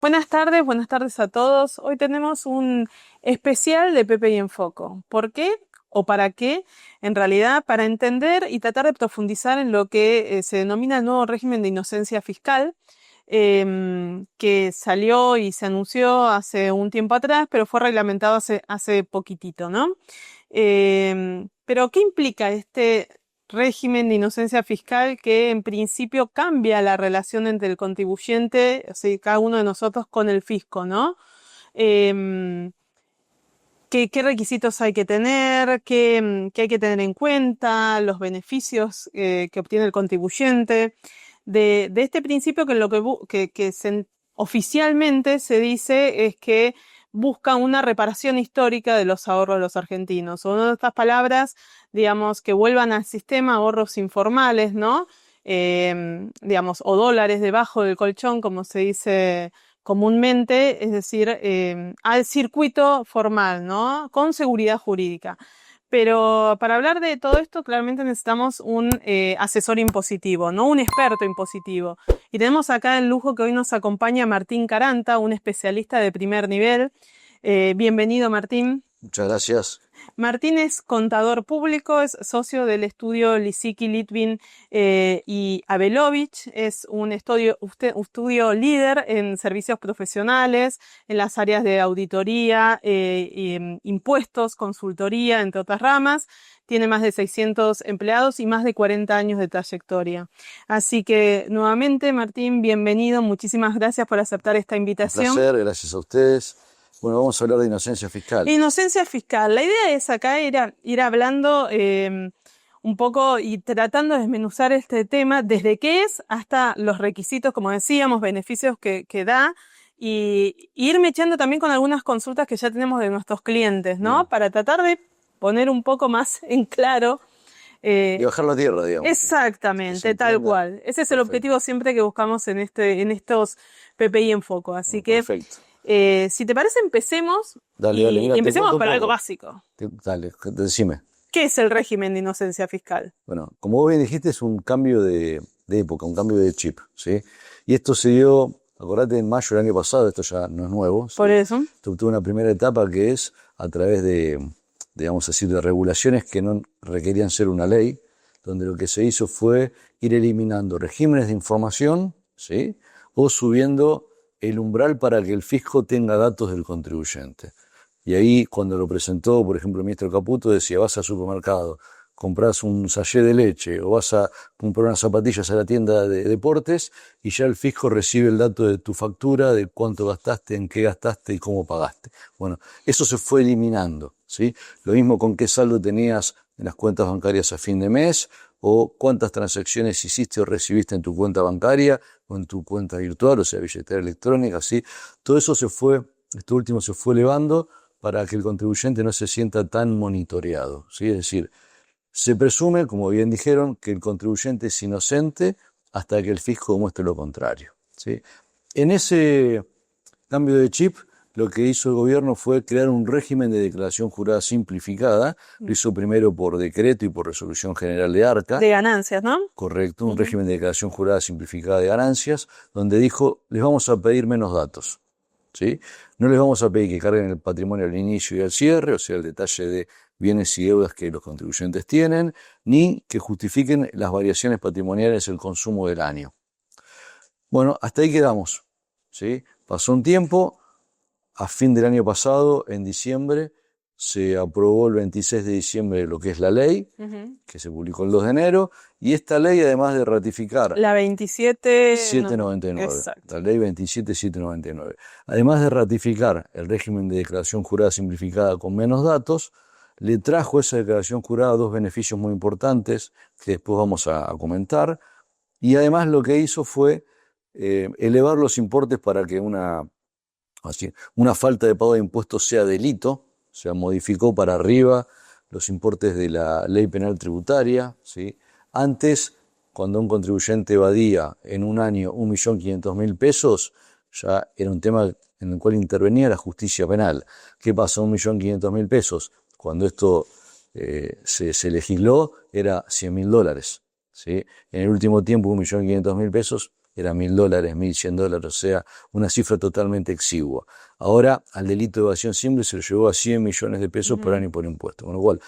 Buenas tardes a todos. Hoy tenemos un especial de Pepe y en Foco. ¿Por qué? ¿O para qué? En realidad, para entender y tratar de profundizar en lo que se denomina el nuevo régimen de inocencia fiscal, que salió y se anunció hace un tiempo atrás, pero fue reglamentado hace poquitito, ¿no? Pero, ¿qué implica este régimen de inocencia fiscal que en principio cambia la relación entre el contribuyente, o sea, cada uno de nosotros con el fisco, ¿no? Em, ¿Qué requisitos hay que tener? ¿Qué hay que tener en cuenta? Los beneficios que obtiene el contribuyente. De este principio que lo que oficialmente se dice es que busca una reparación histórica de los ahorros de los argentinos. O en otras palabras, digamos, que vuelvan al sistema ahorros informales, ¿no? Digamos, o dólares debajo del colchón, como se dice comúnmente, es decir, al circuito formal, ¿no? Con seguridad jurídica. Pero para hablar de todo esto, claramente necesitamos un asesor impositivo, ¿no? Un experto impositivo. Y tenemos acá el lujo que hoy nos acompaña Martín Caranta, un especialista de primer nivel. Bienvenido, Martín. Muchas gracias. Martín es contador público, es socio del estudio Lisicki, Litvin y Abelovich. Es un estudio líder en servicios profesionales, en las áreas de auditoría, impuestos, consultoría, entre otras ramas. Tiene más de 600 empleados y más de 40 años de trayectoria. Así que, nuevamente, Martín, bienvenido. Muchísimas gracias por aceptar esta Un invitación. placer, gracias a ustedes. Bueno, vamos a hablar de inocencia fiscal. Inocencia fiscal. La idea es acá ir hablando un poco y tratando de desmenuzar este tema desde qué es hasta los requisitos, como decíamos, beneficios que da y irme echando también con algunas consultas que ya tenemos de nuestros clientes, ¿no? Bien. Para tratar de poner un poco más en claro. Y bajarlo a tierra, digamos. Que se Exactamente, tal entienda. cual. Ese es el Perfecto. objetivo siempre que buscamos en estos PPI en foco. Así Bueno, que, perfecto. si te parece, empecemos Dale, y mira, te empecemos cuento un por algo poco. básico. Dale, decime. ¿Qué es el régimen de inocencia fiscal? Bueno, como vos bien dijiste, es un cambio de época, un cambio de chip, ¿sí? Y esto se dio, acordate, en mayo del año pasado, esto ya no es nuevo, ¿sí? Por eso. Esto tuvo una primera etapa que es a través digamos así, de regulaciones que no requerían ser una ley, donde lo que se hizo fue ir eliminando regímenes de información, ¿sí? O subiendo el umbral para que el fisco tenga datos del contribuyente. Y ahí, cuando lo presentó, por ejemplo, el ministro Caputo, decía, vas al supermercado, compras un sachet de leche o vas a comprar unas zapatillas a la tienda de deportes y ya el fisco recibe el dato de tu factura, de cuánto gastaste, en qué gastaste y cómo pagaste. Bueno, eso se fue eliminando, ¿sí? Lo mismo con qué saldo tenías en las cuentas bancarias a fin de mes o cuántas transacciones hiciste o recibiste en tu cuenta bancaria o en tu cuenta virtual, o sea, billetera electrónica, ¿sí? Todo eso esto último se fue elevando para que el contribuyente no se sienta tan monitoreado, ¿sí? Es decir, se presume, como bien dijeron, que el contribuyente es inocente hasta que el fisco demuestre lo contrario, ¿sí? En ese cambio de chip, lo que hizo el gobierno fue crear un régimen de declaración jurada simplificada. Lo hizo primero por decreto y por resolución general de ARCA. De ganancias, ¿no? Correcto, un régimen de declaración jurada simplificada de ganancias, donde dijo, les vamos a pedir menos datos, ¿sí? No les vamos a pedir que carguen el patrimonio al inicio y al cierre, o sea, el detalle de bienes y deudas que los contribuyentes tienen, ni que justifiquen las variaciones patrimoniales del consumo del año. Bueno, hasta ahí quedamos, ¿sí? Pasó un tiempo, a fin del año pasado, en diciembre, se aprobó el 26 de diciembre lo que es la ley, que se publicó el 2 de enero, y esta ley, además de ratificar La 27... 799, Exacto. la ley 27799, además de ratificar el régimen de declaración jurada simplificada con menos datos, le trajo esa declaración jurada dos beneficios muy importantes que después vamos a comentar, y además lo que hizo fue elevar los importes para que una falta de pago de impuestos sea delito, o sea, modificó para arriba los importes de la ley penal tributaria, ¿sí? Antes, cuando un contribuyente evadía en un año 1.500.000 pesos, ya era un tema en el cual intervenía la justicia penal. ¿Qué pasa? 1.500.000 pesos. Cuando esto se legisló, era $100.000, ¿sí? En el último tiempo, 1.500.000 pesos era $1.000, $1.100, o sea, una cifra totalmente exigua. Ahora, al delito de evasión simple se lo llevó a 100 millones de pesos por año por impuesto, con lo cual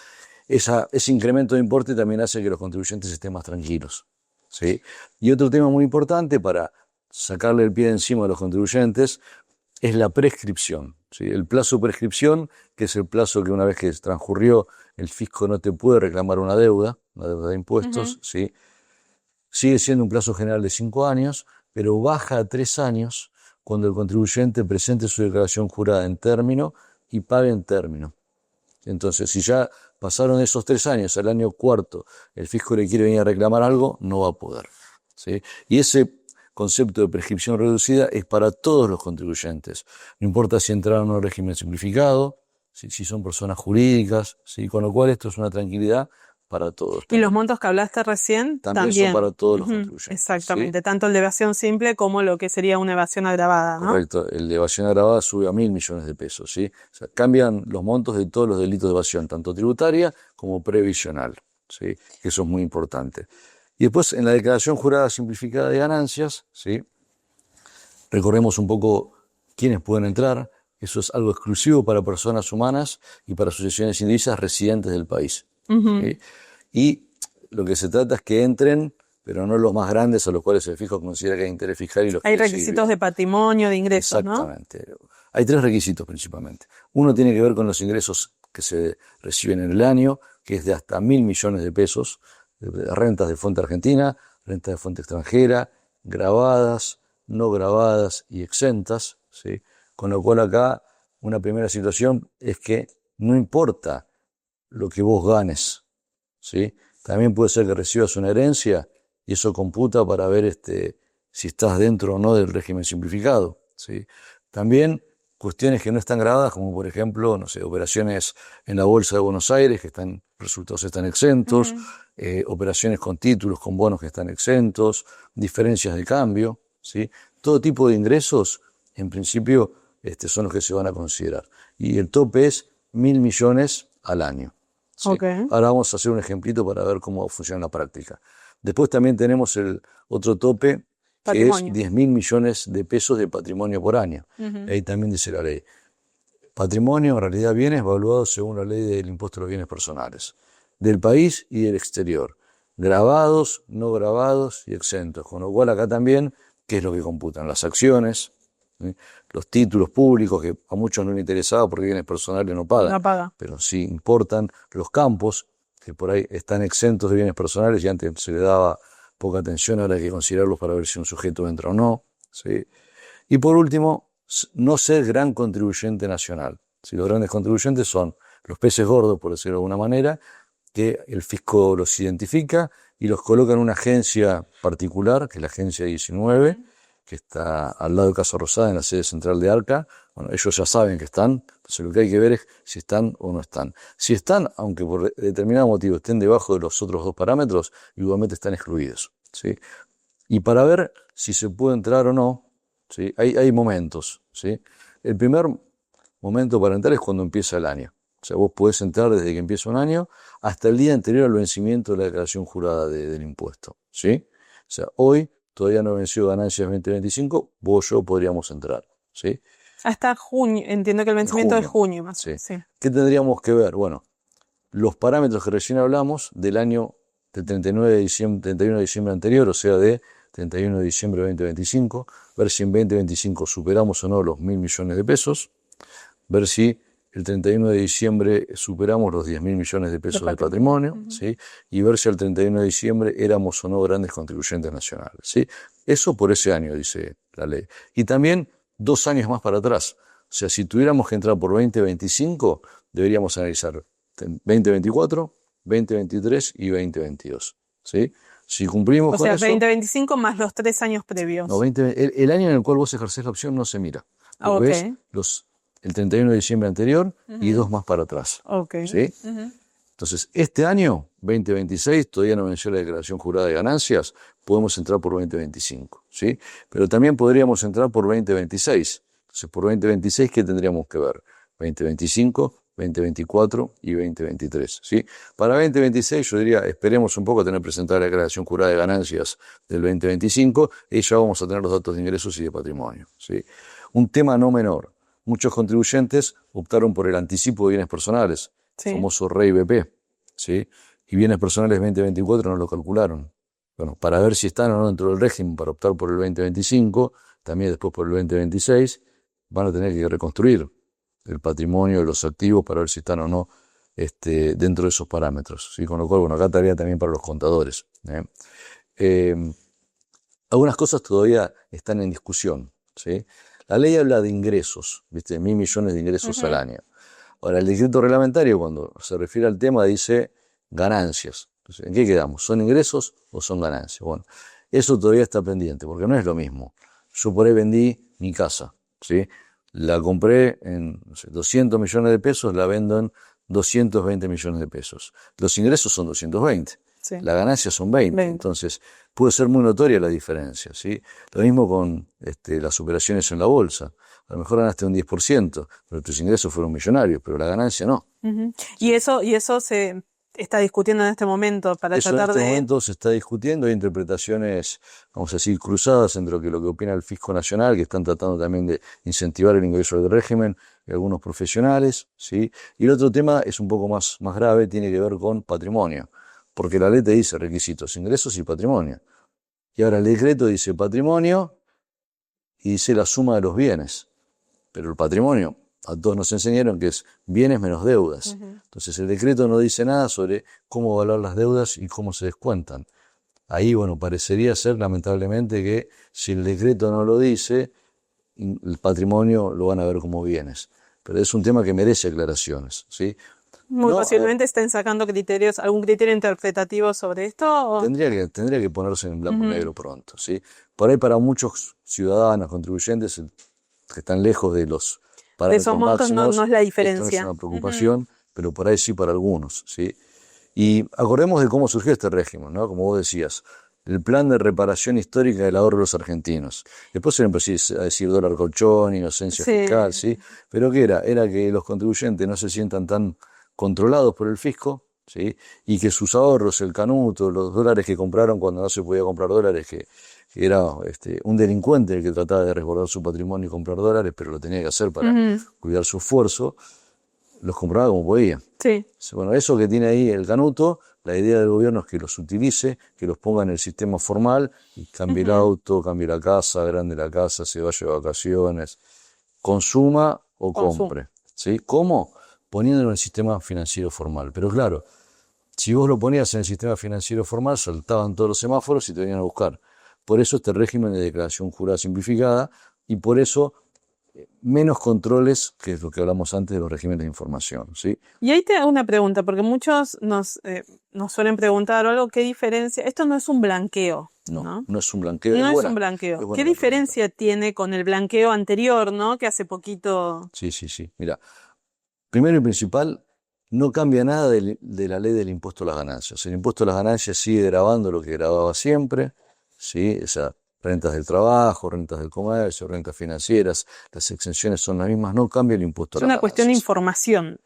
ese incremento de importe también hace que los contribuyentes estén más tranquilos, ¿sí? Y otro tema muy importante para sacarle el pie de encima a los contribuyentes es la prescripción, ¿sí? El plazo de prescripción, que es el plazo que una vez que transcurrió el fisco no te puede reclamar una deuda de impuestos, ¿sí? Sigue siendo un plazo general de 5 años, pero baja a 3 años cuando el contribuyente presente su declaración jurada en término y pague en término. Entonces, si ya pasaron esos 3 años, al año cuarto, el fisco le quiere venir a reclamar algo, no va a poder, ¿sí? Y ese concepto de prescripción reducida es para todos los contribuyentes. No importa si entraron en un régimen simplificado, si son personas jurídicas, ¿sí? Con lo cual esto es una tranquilidad para todos. Y los montos que hablaste recién también son para todos los contribuyentes. Exactamente, ¿sí? tanto el de evasión simple como lo que sería una evasión agravada, ¿no? Correcto, el de evasión agravada sube a 1.000 millones de pesos, ¿sí? O sea, cambian los montos de todos los delitos de evasión, tanto tributaria como previsional, ¿sí? Que eso es muy importante. Y después, en la declaración jurada simplificada de ganancias, ¿sí? Recorremos un poco quiénes pueden entrar. Eso es algo exclusivo para personas humanas y para asociaciones indivisas residentes del país. ¿Sí? Y lo que se trata es que entren, pero no los más grandes a los cuales el fisco considera que hay interés fiscal y los hay requisitos de patrimonio, de ingresos, exactamente, ¿no? Hay 3 requisitos principalmente. Uno tiene que ver con los ingresos que se reciben en el año, que es de hasta 1.000 millones de pesos, de rentas de fuente argentina, rentas de fuente extranjera, grabadas, no grabadas y exentas, ¿sí? Con lo cual acá una primera situación es que no importa lo que vos ganes, ¿sí? También puede ser que recibas una herencia y eso computa para ver si estás dentro o no del régimen simplificado, ¿sí? También cuestiones que no están grabadas, como por ejemplo, no sé, operaciones en la Bolsa de Buenos Aires que resultados están exentos, operaciones con títulos, con bonos que están exentos, diferencias de cambio, ¿sí? Todo tipo de ingresos, en principio, son los que se van a considerar. Y el tope es 1.000 millones al año. ¿Sí? Okay. Ahora vamos a hacer un ejemplito para ver cómo funciona en la práctica. Después también tenemos el otro tope, que es 10.000 millones de pesos de patrimonio por año. Ahí también dice la ley. Patrimonio, en realidad, bienes evaluados según la ley del impuesto a los bienes personales, del país y del exterior, grabados, no grabados y exentos. Con lo cual acá también, ¿qué es lo que computan? Las acciones, ¿sí? Los títulos públicos, que a muchos no les interesaba porque bienes personales no pagan, pero sí importan los campos, que por ahí están exentos de bienes personales y antes se le daba poca atención, ahora hay que considerarlos para ver si un sujeto entra o no, ¿sí? Y por último, no ser gran contribuyente nacional. Si los grandes contribuyentes son los peces gordos, por decirlo de alguna manera, que el fisco los identifica y los coloca en una agencia particular, que es la agencia 19, que está al lado de Casa Rosada, en la sede central de Arca. Bueno, ellos ya saben que están, entonces lo que hay que ver es si están o no están. Si están, aunque por determinado motivo estén debajo de los otros 2 parámetros, igualmente están excluidos, ¿sí? Y para ver si se puede entrar o no, ¿sí? Hay momentos, ¿sí? El primer momento para entrar es cuando empieza el año. O sea, vos podés entrar desde que empieza un año hasta el día anterior al vencimiento de la declaración jurada del impuesto, ¿sí? O sea, hoy todavía no venció ganancias 2025, vos o yo podríamos entrar, ¿sí? Hasta junio, entiendo que el vencimiento es junio más o menos. Sí. ¿Qué tendríamos que ver? Bueno, los parámetros que recién hablamos del año del 31 de diciembre anterior, o sea, de 31 de diciembre de 2025, ver si en 2025 superamos o no los 1.000 millones de pesos, ver si el 31 de diciembre superamos los 10.000 millones de pesos de patrimonio, ¿sí? Y ver si al 31 de diciembre éramos o no grandes contribuyentes nacionales, ¿sí? Eso por ese año, dice la ley. Y también 2 años más para atrás. O sea, si tuviéramos que entrar por 2025, deberíamos analizar 2024, 2023 y 2022, ¿sí? Si cumplimos con eso... O sea, 2025 más los 3 años previos. No, el año en el cual vos ejercés la opción no se mira. Ves el 31 de diciembre anterior y 2 más para atrás. ¿Sí? Entonces, este año, 2026, todavía no venció la declaración jurada de ganancias, podemos entrar por 2025, ¿sí? Pero también podríamos entrar por 2026. Entonces, por 2026, ¿qué tendríamos que ver? 2025, 2024 y 2023, ¿sí? Para 2026 yo diría, esperemos un poco a tener presentada la declaración jurada de ganancias del 2025 y ya vamos a tener los datos de ingresos y de patrimonio, ¿sí? Un tema no menor, muchos contribuyentes optaron por el anticipo de bienes personales, Sí. famoso REI BP, ¿sí? Y bienes personales 2024 no lo calcularon. Bueno, para ver si están o no dentro del régimen para optar por el 2025, también después por el 2026, van a tener que reconstruir el patrimonio de los activos para ver si están o no dentro de esos parámetros, ¿sí? Con lo cual, bueno, acá tarea también para los contadores, ¿eh? Algunas cosas todavía están en discusión, ¿sí? La ley habla de ingresos, ¿viste? 1.000 millones de ingresos al año. Ahora, el decreto reglamentario, cuando se refiere al tema, dice ganancias. Entonces, ¿en qué quedamos? ¿Son ingresos o son ganancias? Bueno, eso todavía está pendiente, porque no es lo mismo. Yo por ahí vendí mi casa, ¿sí? La compré en, no sé, 200 millones de pesos, la vendo en 220 millones de pesos. Los ingresos son 220. Sí. Las ganancias son 20. Entonces, puede ser muy notoria la diferencia, ¿sí? Lo mismo con las operaciones en la bolsa. A lo mejor ganaste un 10%, pero tus ingresos fueron millonarios, pero la ganancia no. Y eso se está discutiendo en este momento para Eso tratar en este de... momento se está discutiendo, hay interpretaciones, vamos a decir, cruzadas entre lo que opina el Fisco Nacional, que están tratando también de incentivar el ingreso del régimen, y algunos profesionales, ¿sí? Y el otro tema es un poco más grave, tiene que ver con patrimonio, porque la ley te dice requisitos, ingresos y patrimonio. Y ahora el decreto dice patrimonio y dice la suma de los bienes, pero el patrimonio, a todos nos enseñaron que es bienes menos deudas. Entonces el decreto no dice nada sobre cómo evaluar las deudas y cómo se descuentan. Ahí, bueno, parecería ser lamentablemente que si el decreto no lo dice, el patrimonio lo van a ver como bienes. Pero es un tema que merece aclaraciones, ¿sí? Muy posiblemente estén sacando algún criterio interpretativo sobre esto. ¿O? Tendría que ponerse en blanco y negro pronto, ¿sí? Por ahí para muchos ciudadanos, contribuyentes que están lejos de los parámetros máximos, no es la esto diferencia. no es una preocupación, pero por ahí sí para algunos, ¿sí? Y acordemos de cómo surgió este régimen, ¿no? Como vos decías, el plan de reparación histórica del ahorro de los argentinos. Después se empezó a decir dólar colchón, inocencia fiscal, ¿sí? Pero ¿qué era? Era que los contribuyentes no se sientan tan controlados por el fisco, ¿sí? Y que sus ahorros, el canuto, los dólares que compraron cuando no se podía comprar dólares, que era un delincuente el que trataba de resguardar su patrimonio y comprar dólares, pero lo tenía que hacer para cuidar su esfuerzo, los compraba como podía. Sí. Bueno, eso que tiene ahí el canuto, la idea del gobierno es que los utilice, que los ponga en el sistema formal y cambie el auto, cambie la casa, agrande la casa, se vaya de vacaciones, consuma o compre, ¿sí? ¿Cómo? Poniéndolo en el sistema financiero formal. Pero claro, si vos lo ponías en el sistema financiero formal, saltaban todos los semáforos y te venían a buscar. Por eso este régimen de declaración jurada simplificada y por eso menos controles, que es lo que hablamos antes de los regímenes de información, ¿sí? Y ahí te hago una pregunta, porque muchos nos suelen preguntar algo, ¿qué diferencia? Esto no es un blanqueo, ¿no? No es un blanqueo. No es un blanqueo. ¿Qué diferencia tiene con el blanqueo anterior, ¿no? Que hace poquito... Sí. Mira, primero y principal, no cambia nada de la ley del impuesto a las ganancias. El impuesto a las ganancias sigue grabando lo que grababa siempre, ¿sí? O sea, rentas del trabajo, rentas del comercio, rentas financieras, las exenciones son las mismas, no cambia el impuesto a las ganancias. Es una cuestión de información.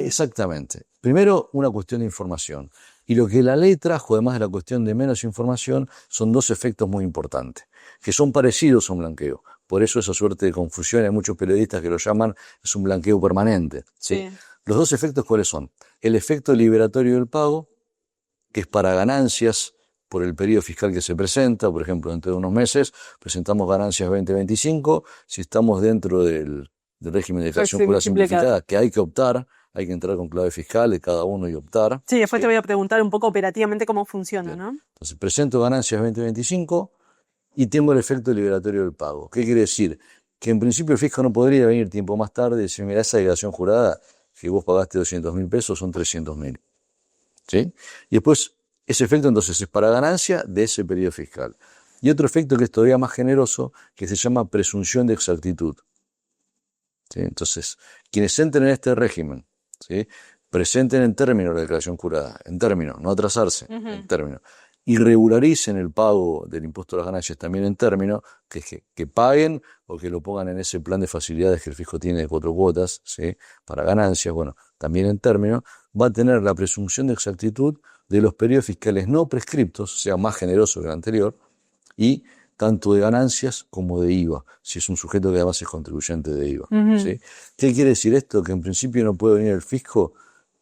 Exactamente. Primero, una cuestión de información. Y lo que la ley trajo, además de la cuestión de menos información, son dos efectos muy importantes, que son parecidos a un blanqueo. Por eso esa suerte de confusión, hay muchos periodistas que lo llaman, es un blanqueo permanente, ¿sí? Los dos efectos, ¿cuáles son? El efecto liberatorio del pago, que es para ganancias por el periodo fiscal que se presenta. Por ejemplo, dentro de unos meses presentamos ganancias 2025. Si estamos dentro del régimen de declaración jurada simplificada, que hay que optar, hay que entrar con clave fiscal de cada uno y optar. Sí, después te voy a preguntar un poco operativamente cómo funciona, ¿no? Entonces, presento ganancias 2025 y tengo el efecto liberatorio del pago. ¿Qué quiere decir? Que en principio el fisco no podría venir tiempo más tarde y decir, mira, esa declaración jurada, que vos pagaste 200.000 pesos, son 300.000. ¿Sí? Y después, ese efecto entonces es para ganancia de ese periodo fiscal. Y otro efecto que es todavía más generoso, que se llama presunción de exactitud. ¿Sí? Entonces, quienes entren en este régimen, ¿sí? Presenten en términos la declaración jurada, en términos, no atrasarse, en términos. y regularicen el pago del impuesto a las ganancias también en términos, que paguen o que lo pongan en ese plan de facilidades que el fisco tiene de 4 cuotas, ¿sí? Para ganancias, bueno, también en términos, va a tener la presunción de exactitud de los periodos fiscales no prescriptos, o sea, más generoso que el anterior, y tanto de ganancias como de IVA, si es un sujeto que además es contribuyente de IVA. ¿Sí? ¿Qué quiere decir esto? Que en principio no puede venir el fisco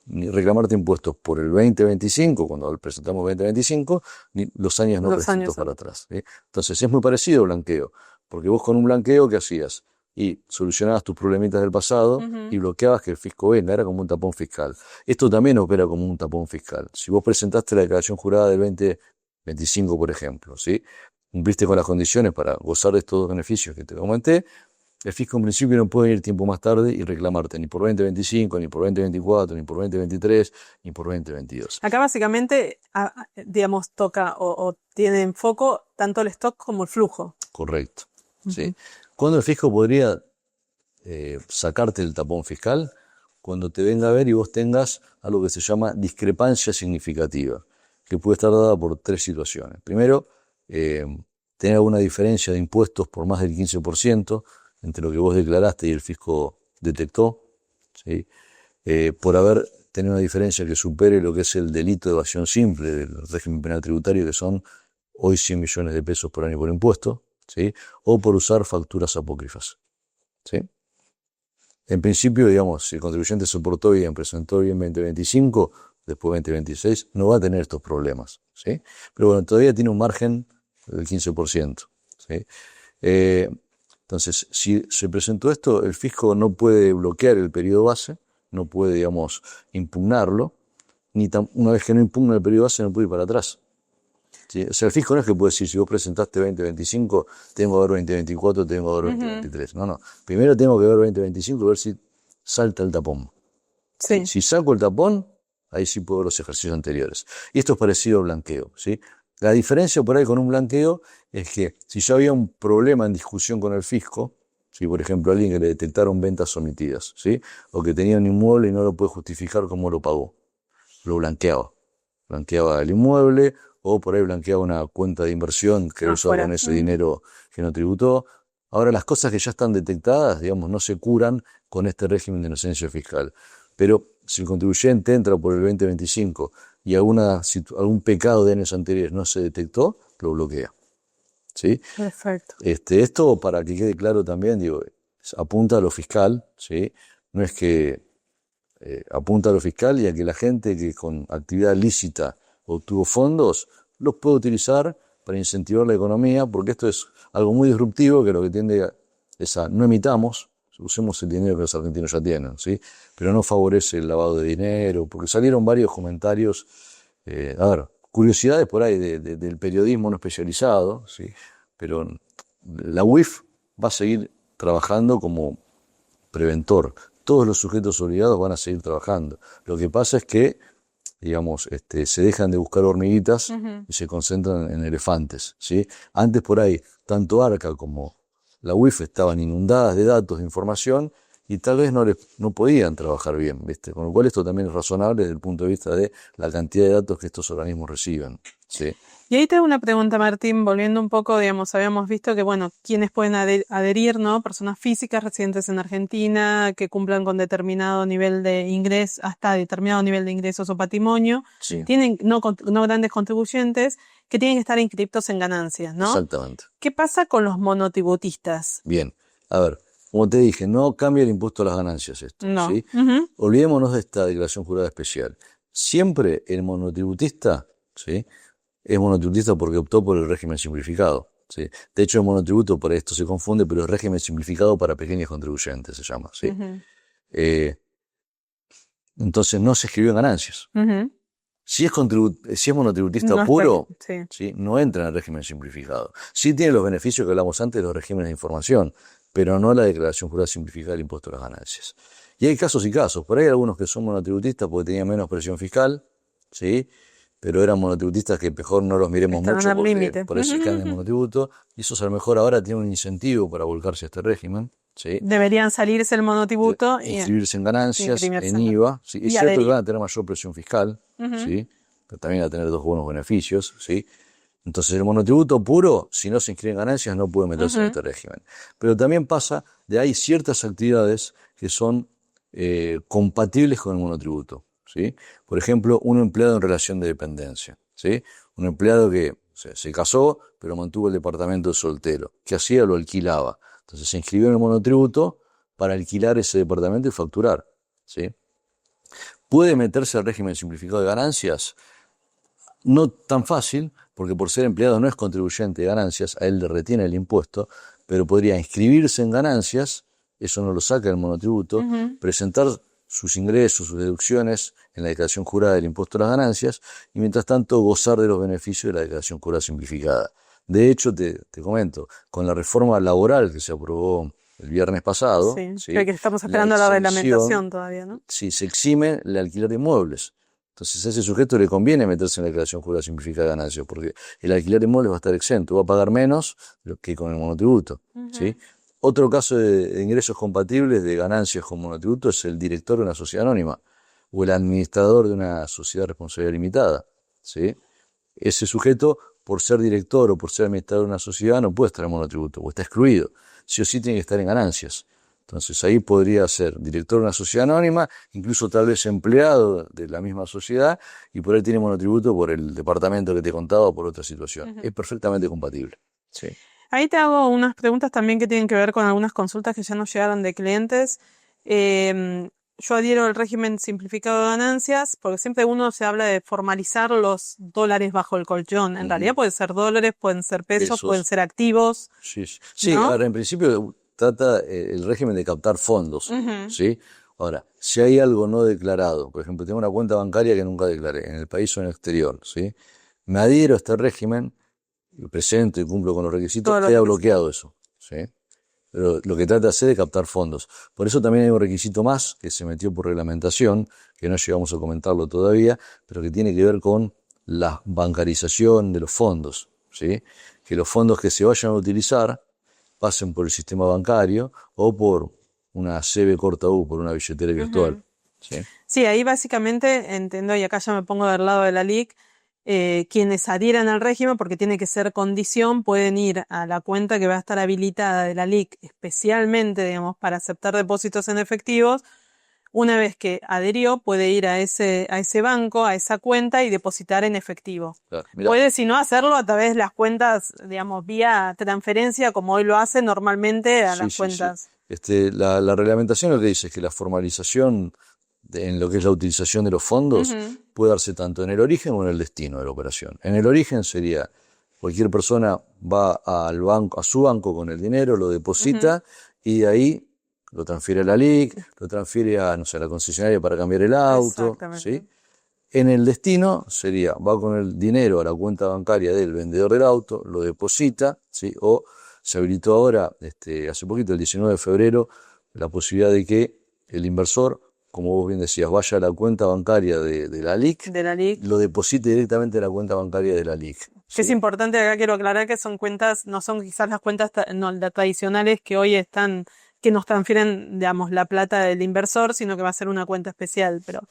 ni reclamarte impuestos por el 2025, cuando presentamos 2025, ni los años no prescriptos para atrás. ¿Sí? Entonces es muy parecido al blanqueo, porque vos con un blanqueo, ¿qué hacías? Y solucionabas tus problemitas del pasado y bloqueabas que el fisco venga, era como un tapón fiscal. Esto también opera como un tapón fiscal. Si vos presentaste la declaración jurada del 2025, por ejemplo, ¿sí? Cumpliste con las condiciones para gozar de estos beneficios que te comenté, el fisco en principio no puede ir tiempo más tarde y reclamarte ni por 2025, ni por 2024, ni por 2023, ni por 2022. Acá básicamente, digamos, toca o tiene en foco tanto el stock como el flujo. Correcto. ¿Sí? ¿Cuándo el fisco podría sacarte el tapón fiscal? Cuando te venga a ver y vos tengas algo que se llama discrepancia significativa, que puede estar dada por 3 situaciones. Primero, tener alguna diferencia de impuestos por más del 15% entre lo que vos declaraste y el fisco detectó, ¿sí? Por haber tenido una diferencia que supere lo que es el delito de evasión simple del régimen penal tributario, que son hoy 100 millones de pesos por año por impuesto, ¿sí? O por usar facturas apócrifas, ¿sí? En principio, digamos, si el contribuyente se portó bien, presentó bien 2025, después 2026, no va a tener estos problemas, ¿sí? Pero bueno, todavía tiene un margen del 15%, ¿sí? Entonces, si se presentó esto, el fisco no puede bloquear el periodo base, no puede, digamos, impugnarlo, una vez que no impugna el periodo base no puede ir para atrás. ¿Sí? O sea, el fisco no es que puede decir, si vos presentaste 2025, tengo que ver 2024, tengo que ver 2023. No. Primero tengo que ver 2025 y ver si salta el tapón. Sí. Si saco el tapón, ahí sí puedo ver los ejercicios anteriores. Y esto es parecido al blanqueo, ¿sí? La diferencia por ahí con un blanqueo es que si ya había un problema en discusión con el fisco, ¿sí? Por ejemplo, alguien que le detectaron ventas omitidas, ¿sí? O que tenía un inmueble y no lo puede justificar cómo lo pagó, lo blanqueaba. Blanqueaba el inmueble o por ahí blanqueaba una cuenta de inversión que usó con ese dinero que no tributó. Ahora, las cosas que ya están detectadas, digamos, no se curan con este régimen de inocencia fiscal. Pero si el contribuyente entra por el 2025 y algún pecado de años anteriores no se detectó, lo bloquea. ¿Sí? Perfecto. Esto, para que quede claro también, digo, apunta a lo fiscal, ¿sí? No es que apunta a lo fiscal y a que la gente que con actividad lícita obtuvo fondos, los puede utilizar para incentivar la economía, porque esto es algo muy disruptivo que lo que tiende es a no emitamos, usemos el dinero que los argentinos ya tienen, ¿sí? Pero no favorece el lavado de dinero, porque salieron varios comentarios, curiosidades por ahí del periodismo no especializado, ¿sí? Pero la UIF va a seguir trabajando como preventor. Todos los sujetos obligados van a seguir trabajando. Lo que pasa es que, digamos, se dejan de buscar hormiguitas y se concentran en elefantes, ¿sí? Antes por ahí, tanto ARCA como la UIF estaban inundadas de datos, de información, y tal vez no podían trabajar bien, ¿viste? Con lo cual esto también es razonable desde el punto de vista de la cantidad de datos que estos organismos reciben, ¿sí? Y ahí te hago una pregunta, Martín, volviendo un poco, digamos, habíamos visto que, bueno, quienes pueden adherir, ¿no? Personas físicas residentes en Argentina, que cumplan con determinado nivel de ingresos, hasta determinado nivel de ingresos o patrimonio, Sí. tienen no grandes contribuyentes, que tienen que estar inscriptos en ganancias, ¿no? Exactamente. ¿Qué pasa con los monotributistas? Bien, a ver, como te dije, no cambia el impuesto a las ganancias esto, No. ¿sí? Olvidémonos de esta declaración jurada especial. Siempre el monotributista, ¿sí? Es monotributista porque optó por el régimen simplificado, ¿sí? De hecho, el monotributo, por esto se confunde, pero el régimen simplificado para pequeños contribuyentes se llama, ¿sí? Entonces no se escribió en ganancias. Si es monotributista No puro, sí. ¿sí? No entra en el régimen simplificado. Sí tiene los beneficios que hablamos antes de los regímenes de información, pero no la declaración jurada simplificada del impuesto a las ganancias. Y hay casos y casos. Por ahí hay algunos que son monotributistas porque tenían menos presión fiscal, ¿sí? Pero eran monotributistas que mejor no los miremos mucho porque por eso caen en monotributo. Y esos a lo mejor ahora tienen un incentivo para volcarse a este régimen, ¿sí? Deberían salirse el monotributo inscribirse en ganancias, en IVA, ¿sí? Es cierto que van a tener mayor presión fiscal, ¿sí? pero también va a tener dos buenos beneficios, ¿sí? Entonces el monotributo puro, si no se inscribe en ganancias, no puede meterse en este régimen. Pero también pasa de ahí ciertas actividades que son compatibles con el monotributo, ¿sí? Por ejemplo, un empleado en relación de dependencia, ¿sí? Un empleado que se casó, pero mantuvo el departamento de soltero. ¿Qué hacía? Lo alquilaba. Entonces se inscribió en el monotributo para alquilar ese departamento y facturar, ¿sí? ¿Puede meterse al régimen simplificado de ganancias? No tan fácil, porque por ser empleado no es contribuyente de ganancias, a él le retiene el impuesto, pero podría inscribirse en ganancias, eso no lo saca del monotributo, presentar sus ingresos, sus deducciones en la declaración jurada del impuesto a las ganancias y mientras tanto gozar de los beneficios de la declaración jurada simplificada. De hecho, te comento, con la reforma laboral que se aprobó el viernes pasado, ¿sí? Que estamos esperando la reglamentación todavía, ¿no? Sí, se exime el alquiler de inmuebles. Entonces a ese sujeto le conviene meterse en la declaración jurada simplificada de ganancias, porque el alquiler de inmuebles va a estar exento, va a pagar menos que con el monotributo, ¿sí? Otro caso de ingresos compatibles de ganancias con monotributo es el director de una sociedad anónima o el administrador de una sociedad de responsabilidad limitada, ¿sí? Ese sujeto, por ser director o por ser administrador de una sociedad, no puede estar en monotributo o está excluido. Sí o sí tiene que estar en ganancias. Entonces ahí podría ser director de una sociedad anónima, incluso tal vez empleado de la misma sociedad, y por ahí tiene monotributo por el departamento que te he contado o por otra situación. Es perfectamente compatible. Sí. Ahí te hago unas preguntas también que tienen que ver con algunas consultas que ya nos llegaron de clientes. Yo adhiero al régimen simplificado de ganancias porque siempre uno se habla de formalizar los dólares bajo el colchón. En realidad pueden ser dólares, pueden ser pesos, pueden ser activos. Sí, ¿no? ahora en principio trata el régimen de captar fondos, ¿sí? Ahora, si hay algo no declarado, por ejemplo, tengo una cuenta bancaria que nunca declaré, en el país o en el exterior, ¿sí? Me adhiero a este régimen, presento y cumplo con los requisitos, queda bloqueado eso, ¿sí? Pero lo que trata de hacer es captar fondos. Por eso también hay un requisito más que se metió por reglamentación, que no llegamos a comentarlo todavía, pero que tiene que ver con la bancarización de los fondos, ¿sí? Que los fondos que se vayan a utilizar pasen por el sistema bancario o por una CB corta U, por una billetera virtual. Sí, ahí básicamente entiendo, y acá ya me pongo del lado de la LIC, quienes adhieran al régimen, porque tiene que ser condición, pueden ir a la cuenta que va a estar habilitada de la LIC especialmente, digamos, para aceptar depósitos en efectivos. Una vez que adherió, puede ir a ese banco, a esa cuenta y depositar en efectivo. Claro, puede, si no, hacerlo a través de las cuentas, digamos, vía transferencia, como hoy lo hace normalmente a las cuentas. La reglamentación lo que dice es que la formalización en lo que es la utilización de los fondos puede darse tanto en el origen o en el destino de la operación. En el origen sería cualquier persona va al banco, a su banco con el dinero, lo deposita y de ahí lo transfiere a la LIC, lo transfiere a, no sé, a la concesionaria para cambiar el auto, ¿sí? En el destino sería, va con el dinero a la cuenta bancaria del vendedor del auto, lo deposita, ¿sí? O se habilitó ahora, hace poquito, el 19 de febrero, la posibilidad de que el inversor, como vos bien decías, vaya a la cuenta bancaria de la LIC, lo deposite directamente a la cuenta bancaria de la LIC. Que es importante, acá quiero aclarar que son cuentas, no son quizás las cuentas las tradicionales que hoy están, que nos transfieren, digamos, la plata del inversor, sino que va a ser una cuenta especial, pero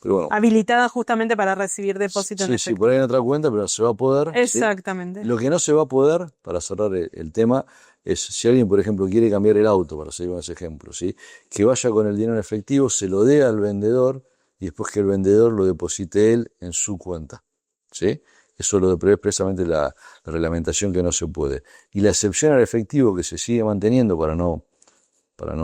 bueno, habilitada justamente para recibir depósitos en efectivo. Sí, por ahí en otra cuenta, pero se va a poder. Exactamente. ¿Sí? Lo que no se va a poder, para cerrar el tema, es si alguien, por ejemplo, quiere cambiar el auto, para seguir con ese ejemplo, ¿sí? Que vaya con el dinero en efectivo, se lo dé al vendedor y después que el vendedor lo deposite él en su cuenta, ¿sí? Eso lo prevé expresamente la reglamentación que no se puede. Y la excepción al efectivo que se sigue manteniendo para no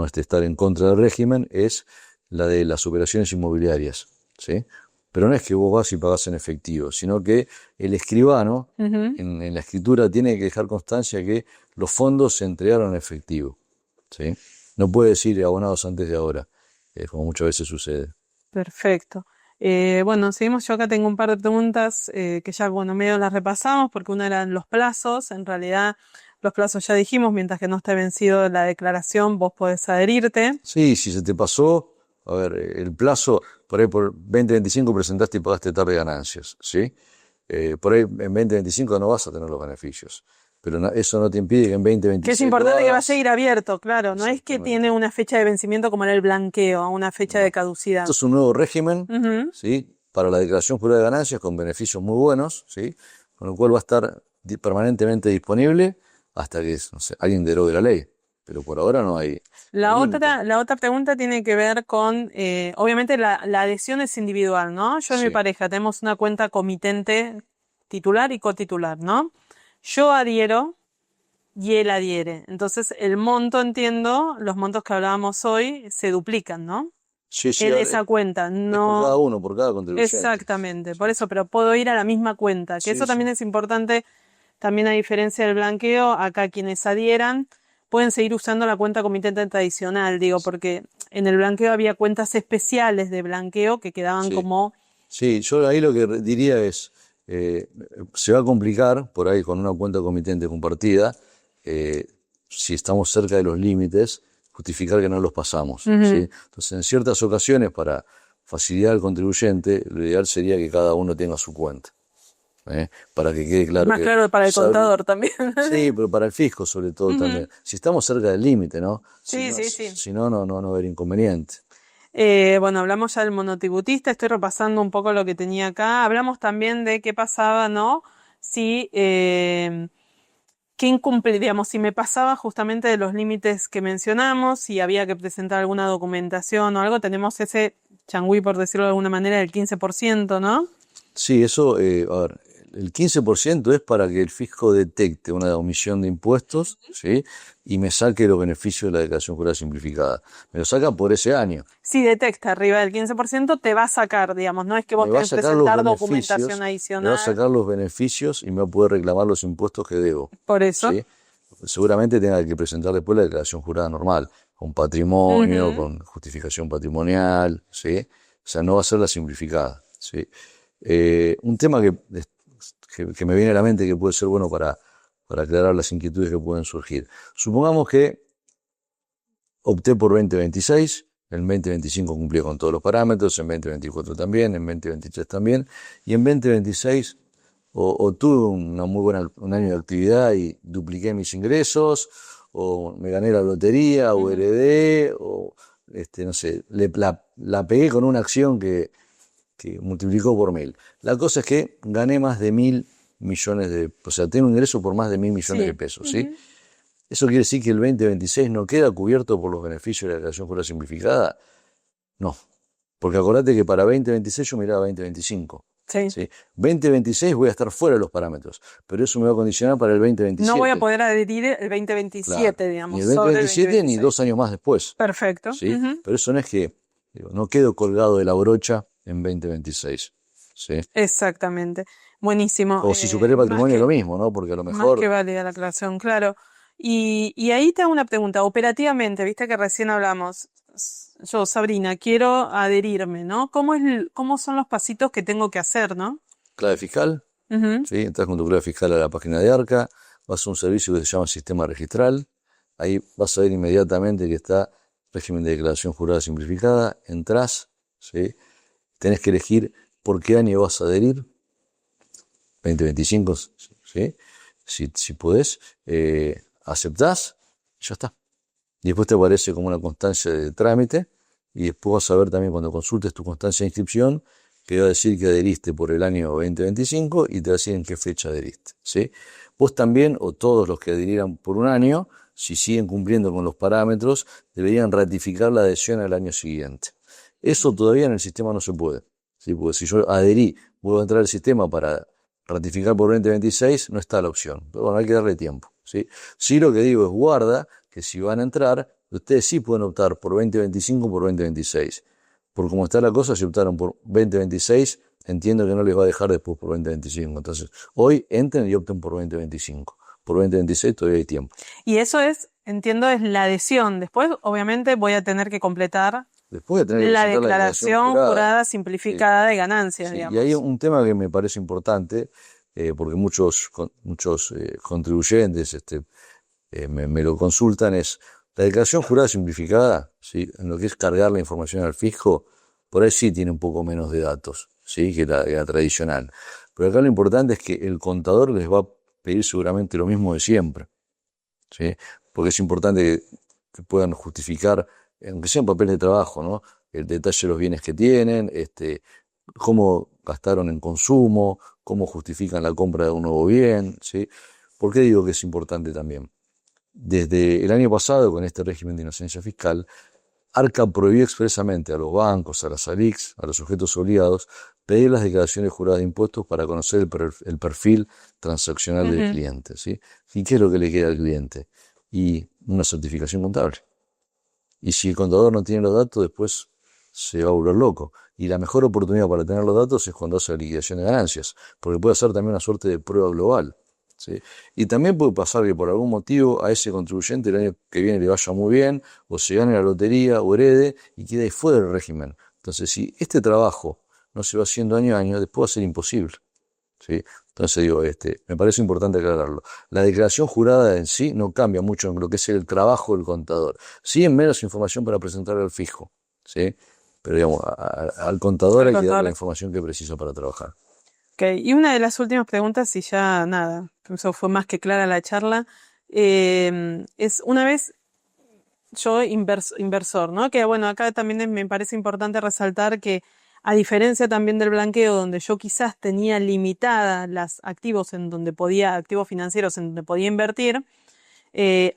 estar en contra del régimen es la de las operaciones inmobiliarias, ¿sí? Pero no es que vos vas y pagás en efectivo, sino que el escribano en la escritura tiene que dejar constancia que los fondos se entregaron en efectivo, ¿sí? No puede decir abonados antes de ahora, como muchas veces sucede. Perfecto. Bueno, seguimos. Yo acá tengo un par de preguntas que ya, bueno, medio las repasamos porque una eran los plazos. En realidad, los plazos ya dijimos, mientras que no esté vencido la declaración, vos podés adherirte. Sí, si se te pasó, a ver, el plazo, por ahí por 2025 presentaste y pagaste tarde ganancias, ¿sí? Por ahí en 2025 no vas a tener los beneficios. Pero eso no te impide que en 2026... Que es importante que va a seguir abierto, claro. No es que tiene una fecha de vencimiento como en el blanqueo, una fecha de caducidad. Esto es un nuevo régimen, ¿sí? para la declaración jurada de ganancias con beneficios muy buenos, ¿sí? Con lo cual va a estar permanentemente disponible hasta que, no sé, alguien derogue la ley. Pero por ahora no hay límite. La otra pregunta tiene que ver con, obviamente la adhesión es individual, ¿no? Yo y mi Sí, pareja tenemos una cuenta comitente titular y cotitular, ¿no? Yo adhiero y él adhiere. Entonces, el monto, entiendo, los montos que hablábamos hoy se duplican, ¿no? sí, sí, En ahora esa cuenta, es por cada no uno, por cada contribuyente. exactamente. Sí, Por eso, pero puedo ir a la misma cuenta, que sí, eso sí. también es importante. También a diferencia del blanqueo, acá quienes adhieran pueden seguir usando la cuenta comitente tradicional, digo, porque en el blanqueo había cuentas especiales de blanqueo que quedaban Sí. como... Sí, yo ahí lo que diría es, se va a complicar por ahí con una cuenta comitente compartida, eh, si estamos cerca de los límites, justificar que no los pasamos, ¿sí? Ujú. Entonces, en ciertas ocasiones, para facilitar al contribuyente, lo ideal sería que cada uno tenga su cuenta, para que quede claro Más que claro para el saber- contador también. sí, pero para el fisco sobre todo también. Ujú. Si estamos cerca del límite, ¿no? Si Sí, no, sí, sí. si no, no va a haber inconveniente. Bueno, hablamos ya del monotributista, estoy repasando un poco lo que tenía acá. Hablamos también de qué pasaba, ¿no? Si, qué incumple, digamos, si me pasaba justamente de los límites que mencionamos, si había que presentar alguna documentación o algo, tenemos ese changüí, por decirlo de alguna manera, del 15%, ¿no? Sí, eso, a ver, el 15% es para que el fisco detecte una omisión de impuestos, ¿sí? Y me saque los beneficios de la declaración jurada simplificada. Me lo saca por ese año. Si detecta arriba del 15%, te va a sacar, digamos, no es que vos Me va a tenés que sacar los presentar documentación beneficios, me va a adicional, sacar los beneficios y me va a poder reclamar los impuestos que debo, por eso. ¿sí? Seguramente tenga que presentar después la declaración jurada normal, con patrimonio, Ujú. con justificación patrimonial, ¿sí? O sea, no va a ser la simplificada, ¿sí? Un tema que me viene a la mente que puede ser bueno para aclarar las inquietudes que pueden surgir. Supongamos que opté por 2026, en 2025 cumplí con todos los parámetros, en 2024 también, en 2023 también, y en 2026 o tuve un año de actividad y dupliqué mis ingresos, o me gané la lotería, o Ujú. heredé, o no sé, la pegué con una acción que multiplicó por 1000. La cosa es que gané más de 1000 millones o sea, tengo un ingreso por más de 1000 millones de Sí. pesos, ¿sí? Ujú. ¿Eso quiere decir que el 2026 no queda cubierto por los beneficios de la declaración jurada simplificada? No, porque acordate que para 2026 yo miraba 2025, Sí. ¿sí? 2026 voy a estar fuera de los parámetros, pero eso me va a condicionar para el No voy a 2027, poder adherir el claro. 2027, Ni digamos, el sobre el 2027 ni 2026. 2 años más después, Perfecto. ¿sí? Ujú. Pero eso no es que, digo, no quedo colgado de la brocha en 2026, ¿sí? Exactamente. Buenísimo. O si superé el patrimonio, lo mismo, ¿no? Porque a lo Más que mejor, válida la aclaración, claro. Y ahí te hago una pregunta. Operativamente, viste que recién hablamos. Yo, Sabrina, quiero adherirme, ¿no? ¿Cómo son los pasitos que tengo que hacer, ¿no? clave fiscal, Ujú. ¿sí? Entras con tu clave fiscal a la página de Arca, vas a un servicio que se llama Sistema Registral, ahí vas a ver inmediatamente que está régimen de declaración jurada simplificada, entrás, ¿sí? Tenés que elegir por qué año vas a adherir, 2025, ¿sí? Si podés, aceptás, ya está. Y después te aparece como una constancia de trámite, y después vas a ver también cuando consultes tu constancia de inscripción, que va a decir que adheriste por el año 2025 y te va a decir en qué fecha adheriste, ¿sí? Vos también, o todos los que adhirieran por un año, si siguen cumpliendo con los parámetros, deberían ratificar la adhesión al año siguiente. Eso todavía en el sistema no se puede, ¿sí? Porque si yo adherí, vuelvo a entrar al sistema para ratificar por 2026, no está la opción. Pero bueno, hay que darle tiempo, ¿sí? Sí, lo que digo es guarda que si van a entrar, ustedes sí pueden optar por 2025 o por 2026. Por cómo está la cosa, si optaron por 2026, entiendo que no les va a dejar después por 2025. Entonces, hoy entren y opten por 2025. Por 2026 todavía hay tiempo. Y eso es, entiendo, es la adhesión. Después, obviamente, voy a tener que completar Después de tener que la presentar la declaración declaración jurada. jurada Sí, simplificada de ganancias, sí. Y hay digamos. un tema que me parece importante, porque muchos contribuyentes me lo consultan, es la declaración jurada simplificada, ¿sí? En lo que es cargar la información al fisco, por ahí sí tiene un poco menos de datos, ¿sí? Que la tradicional. Pero acá lo importante es que el contador les va a pedir seguramente lo mismo de siempre, ¿sí? Porque es importante que puedan justificar, aunque sea en papel de trabajo, ¿no? El detalle de los bienes que tienen, cómo gastaron en consumo, cómo justifican la compra de un nuevo bien, ¿sí? ¿Por qué digo que es importante también? Desde el año pasado, con este régimen de inocencia fiscal, Arca prohibió expresamente a los bancos, a las ALICs, a los sujetos obligados, pedir las declaraciones juradas de impuestos para conocer el perfil transaccional del Ujú. cliente, ¿sí? ¿Y qué es lo que le queda al cliente? Y una certificación contable. Y si el contador no tiene los datos, después se va a volver loco. Y la mejor oportunidad para tener los datos es cuando hace la liquidación de ganancias, porque puede ser también una suerte de prueba global, ¿sí? Y también puede pasar que por algún motivo a ese contribuyente el año que viene le vaya muy bien, o se gane la lotería, o herede, y quede ahí fuera del régimen. Entonces, si este trabajo no se va haciendo año a año, después va a ser imposible, ¿sí? Entonces digo, me parece importante aclararlo. La declaración jurada en sí no cambia mucho en lo que es el trabajo del contador. Sí, en menos información para presentar al fisco, ¿sí? Pero digamos, al contador Al hay que darle la contador. información que precisa para trabajar. Ok, y una de las últimas preguntas, y ya nada, eso fue más que clara la charla, es una vez yo inversor, ¿no? Que bueno, acá también me parece importante resaltar que a diferencia también del blanqueo, donde yo quizás tenía limitadas las activos en donde podía, activos financieros en donde podía invertir,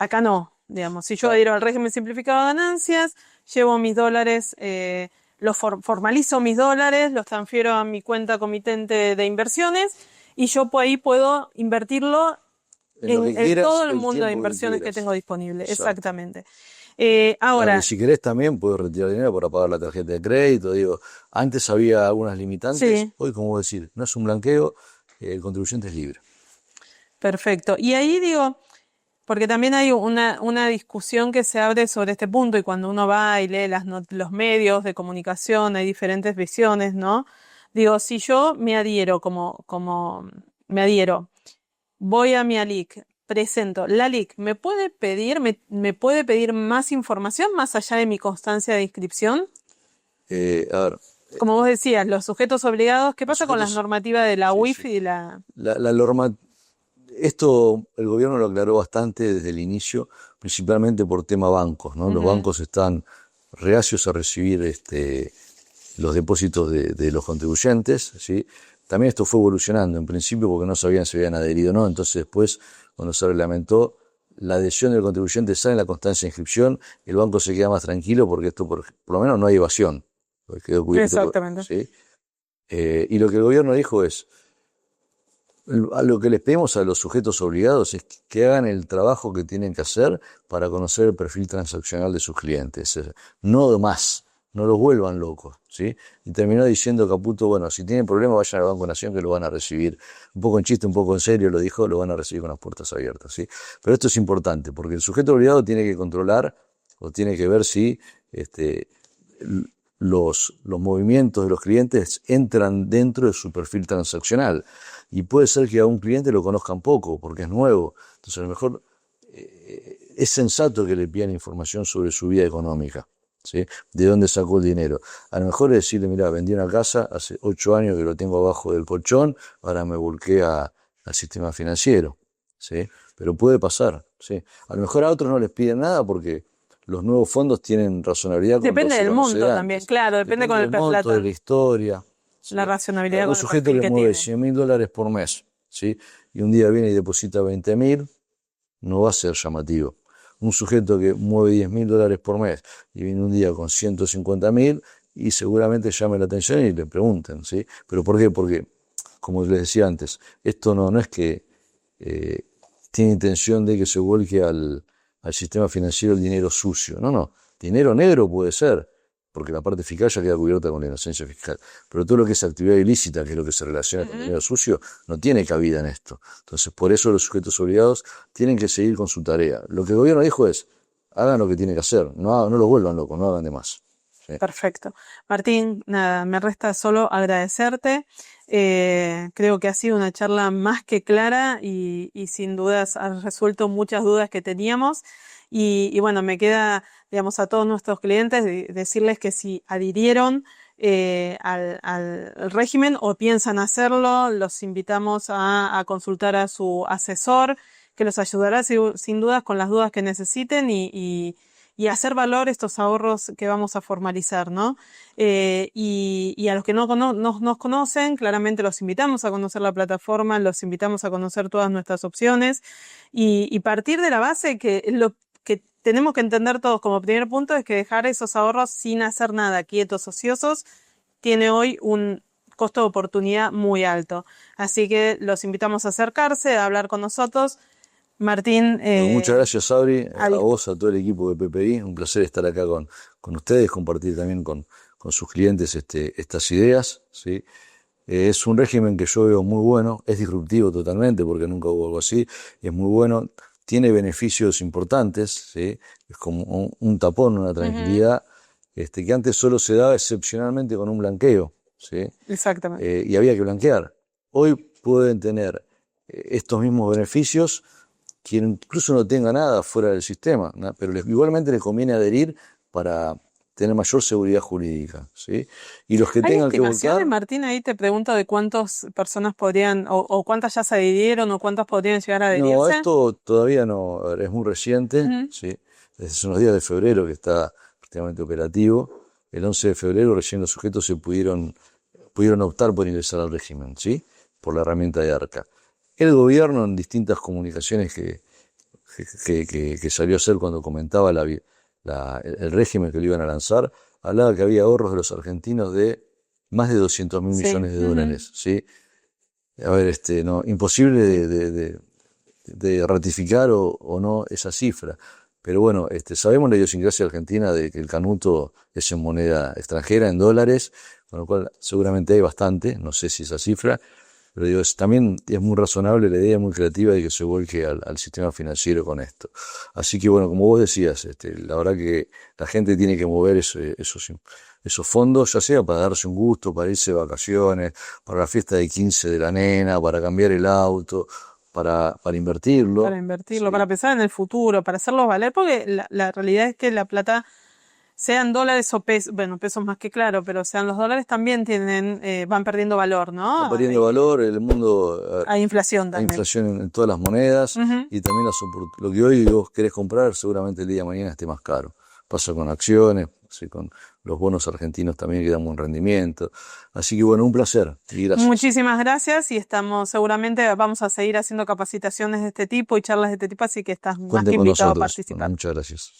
acá no, digamos, si yo Claro. adhiero al régimen simplificado de ganancias, llevo mis dólares, formalizo mis dólares, los transfiero a mi cuenta comitente de inversiones y yo ahí puedo invertirlo En lo que en quieras, todo el el mundo de tiempo que inversiones que tengo quieras. disponible, Exacto. exactamente. Ahora, y Ahora, si querés también puedes retirar dinero para pagar la tarjeta de crédito. Digo, antes había algunas limitantes, sí, hoy, como decir, no es un blanqueo, el contribuyente es libre. perfecto. Y ahí digo, porque también hay una discusión que se abre sobre este punto y cuando uno va y lee los medios de comunicación hay diferentes visiones, ¿no? Digo, si yo me adhiero me adhiero, voy a mi ALIC, presento la ALIC, me puede pedir más información más allá de mi constancia de inscripción? A ver, Como vos decías, los sujetos obligados, ¿qué los pasa con las sujetos, normativas de la sí, sí. UIF y de la... La norma, esto el gobierno lo aclaró bastante desde el inicio, principalmente por tema bancos, ¿no? Los Ujú. bancos están reacios a recibir los depósitos de los contribuyentes, ¿sí? También esto fue evolucionando, en principio porque no sabían si habían adherido o no, entonces después, cuando se reglamentó, la adhesión del contribuyente sale en la constancia de inscripción, el banco se queda más tranquilo porque esto por lo menos no hay evasión, porque quedó cubierto, Exactamente. ¿sí? Y lo que el gobierno dijo es, a lo que les pedimos a los sujetos obligados es que hagan el trabajo que tienen que hacer para conocer el perfil transaccional de sus clientes. No más, no los vuelvan locos, ¿sí? Y terminó diciendo Caputo, bueno, si tienen problemas vayan al Banco Nación que lo van a recibir. Un poco en chiste, un poco en serio lo dijo, lo van a recibir con las puertas abiertas, ¿sí? Pero esto es importante porque el sujeto obligado tiene que controlar o tiene que ver si este, los movimientos de los clientes entran dentro de su perfil transaccional. Y puede ser que a un cliente lo conozcan poco, porque es nuevo. Entonces, a lo mejor es sensato que le pidan información sobre su vida económica, ¿sí? De dónde sacó el dinero. A lo mejor es decirle, mira, vendí una casa, hace 8 años que lo tengo abajo del colchón, ahora me volqué al sistema financiero, ¿sí? Pero puede pasar, ¿sí? A lo mejor a otros no les piden nada porque los nuevos fondos tienen razonabilidad cuando Depende se del conoce de monto también, antes. claro, depende con Depende del monto, de la la historia, la ¿sí? racionalidad Un con el sujeto perfil que que mueve tiene. $100.000 por mes, ¿sí? Y un día viene y deposita 20.000, no va a ser llamativo. Un sujeto que mueve $10.000 por mes y viene un día con 150.000 y seguramente llame la atención y le pregunten, ¿sí? ¿Pero por qué? Porque, como les decía antes, esto no es que eh, tiene intención de que se vuelque al sistema financiero el dinero sucio. No, no. Dinero negro puede ser, porque la parte fiscal ya queda cubierta con la inocencia fiscal. Pero todo lo que es actividad ilícita, que es lo que se relaciona con Ujú. dinero sucio, no tiene cabida en esto. Entonces, por eso los sujetos obligados tienen que seguir con su tarea. Lo que el gobierno dijo es, hagan lo que tienen que hacer, no los vuelvan locos, no hagan de más. ¿Sí? Perfecto. Martín, nada, me resta solo agradecerte. Creo que ha sido una charla más que clara y sin dudas has resuelto muchas dudas que teníamos. Y bueno, me queda, digamos, a todos nuestros clientes decirles que si adhirieron al régimen o piensan hacerlo, los invitamos a consultar a su asesor, que los ayudará sin dudas con las dudas que necesiten y hacer valor estos ahorros que vamos a formalizar, ¿no? Y a los que no nos conocen, claramente los invitamos a conocer la plataforma, los invitamos a conocer todas nuestras opciones y partir de la base que lo que tenemos que entender todos como primer punto es que dejar esos ahorros sin hacer nada, quietos, ociosos, tiene hoy un costo de oportunidad muy alto. Así que los invitamos a acercarse, a hablar con nosotros. Martín, Bueno, muchas gracias, Sabri, a al- vos, a todo el equipo de PPI. Un placer estar acá con ustedes, compartir también con sus clientes estas ideas, ¿sí? Es un régimen que yo veo muy bueno, es disruptivo totalmente porque nunca hubo algo así, y es muy bueno, tiene beneficios importantes, ¿sí? Es como un tapón, una tranquilidad, que antes solo se daba excepcionalmente con un blanqueo, ¿sí? exactamente. Y había que blanquear. Hoy pueden tener estos mismos beneficios quien incluso no tenga nada fuera del sistema, ¿no? Pero igualmente les conviene adherir para tener mayor seguridad jurídica, ¿sí? Y los que ¿Hay tengan que estimaciones, volcar, Martín? Ahí te pregunto de cuántas personas podrían, o cuántas ya se adhirieron, o cuántas podrían llegar a no, adherirse. esto todavía no, a ver, es muy reciente, Ujú. ¿sí? Desde unos días de febrero que está prácticamente operativo. El 11 de febrero recién los sujetos pudieron optar por ingresar al régimen, ¿sí? Por la herramienta de ARCA. El gobierno en distintas comunicaciones que salió a hacer cuando comentaba el régimen que lo iban a lanzar, hablaba que había ahorros de los argentinos de más de 200.000 Sí. millones de dólares, ¿sí? A ver, no, imposible de ratificar o no esa cifra. Pero bueno, sabemos la idiosincrasia argentina de que el canuto es en moneda extranjera, en dólares, con lo cual seguramente hay bastante, no sé si esa cifra, pero digo, también es muy razonable la idea, muy creativa de que se vuelque al sistema financiero con esto. Así que bueno, como vos decías, la verdad que la gente tiene que mover esos fondos, ya sea para darse un gusto, para irse de vacaciones, para la fiesta de 15 de la nena, para cambiar el auto, para Para invertirlo, invertirlo, para ¿sí? pensar en el futuro, para hacerlos valer, porque la realidad es que la plata, sean dólares o pesos, bueno, pesos más que claro, pero sean los dólares también van perdiendo valor, Va ¿no? perdiendo valor, el mundo, a ver, Hay inflación hay también. inflación en todas las monedas Ujú. y también lo que hoy vos querés comprar seguramente el día de mañana esté más caro. Pasa con acciones, ¿sí? Con los bonos argentinos también que dan buen rendimiento. Así que bueno, un placer y gracias. Muchísimas gracias y seguramente vamos a seguir haciendo capacitaciones de este tipo y charlas de este tipo, así que estás más Cuenten que con invitado a nosotros. Bueno, participar. muchas gracias.